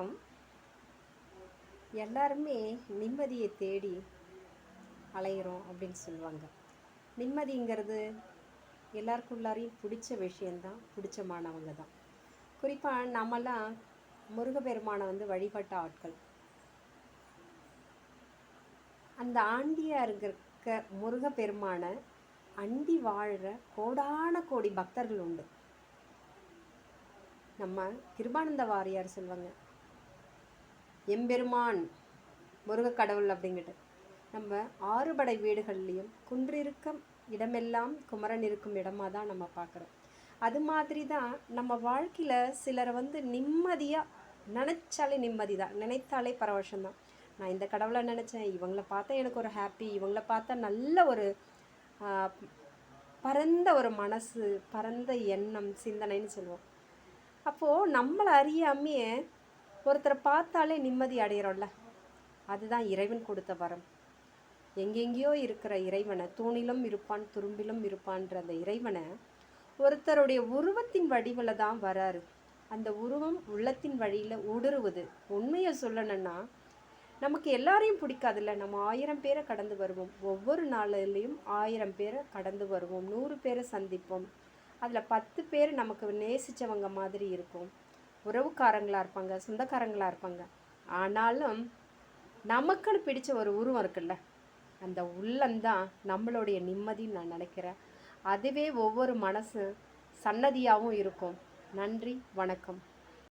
வணக்கம். எல்லாருமே நிம்மதியை தேடி அலையிறோம் அப்படின்னு சொல்லுவாங்க. நிம்மதிங்கிறது எல்லாருக்குள்ளாரையும் பிடிச்ச விஷயந்தான், பிடிச்சமானவங்க தான். குறிப்பாக நம்மெல்லாம் முருகப்பெருமானை வழிபட்ட ஆட்கள். அந்த ஆண்டியாக இருக்க முருகப்பெருமானை அண்டி வாழ்கிற கோடான கோடி பக்தர்கள் உண்டு. நம்ம கிருபானந்த வாரியார் சொல்லுவாங்க, எம்பெருமான் முருகக்கடவுள் அப்படிங்கிட்டு. நம்ம ஆறுபடை வீடுகள்லேயும் குன்றிருக்கும் இடமெல்லாம் குமரன் இருக்கும் இடமாக தான் நம்ம பார்க்குறோம். அது மாதிரி தான் நம்ம வாழ்க்கையில் சிலரை நிம்மதியாக நினச்சாலே நிம்மதி தான், நினைத்தாலே பரவசம்தான். நான் இந்த கடவுளை நினச்சேன், இவங்களை பார்த்தா எனக்கு ஒரு ஹாப்பி, இவங்களை பார்த்தா நல்ல ஒரு பரந்த ஒரு மனசு, பரந்த எண்ணம், சிந்தனைன்னு சொல்லுவோம். அப்போது நம்மளை அறியாமையே ஒருத்தரை பார்த்தாலே நிம்மதி அடையிறோம்ல, அதுதான் இறைவன் கொடுத்த வரம். எங்கெங்கேயோ இருக்கிற இறைவனை, தூணிலும் இருப்பான் துரும்பிலும் இருப்பான்ற அந்த இறைவனை ஒருத்தருடைய உருவத்தின் வடிவில் தான் வராரு. அந்த உருவம் உள்ளத்தின் வழியில் ஊடுருவுது. உண்மையை சொல்லணும்னா நமக்கு எல்லாரையும் பிடிக்காதுல்ல. நம்ம 1000 பேரை கடந்து வருவோம், ஒவ்வொரு நாளிலையும் 1000 பேரை கடந்து வருவோம், 100 பேரை சந்திப்போம். அதில் 10 பேர் நமக்கு நேசித்தவங்க மாதிரி இருக்கும், உறவுக்காரங்களாக இருப்பாங்க, சொந்தக்காரங்களாக இருப்பாங்க. ஆனாலும் நமக்குன்னு பிடிச்ச ஒரு உருவம் இருக்குல்ல, அந்த உள்ளம்தான் நம்மளுடைய நிம்மதின்னு நான் நினைக்கிறேன். அதுவே ஒவ்வொரு மனசு சன்னதியாகவும் இருக்கும். நன்றி, வணக்கம்.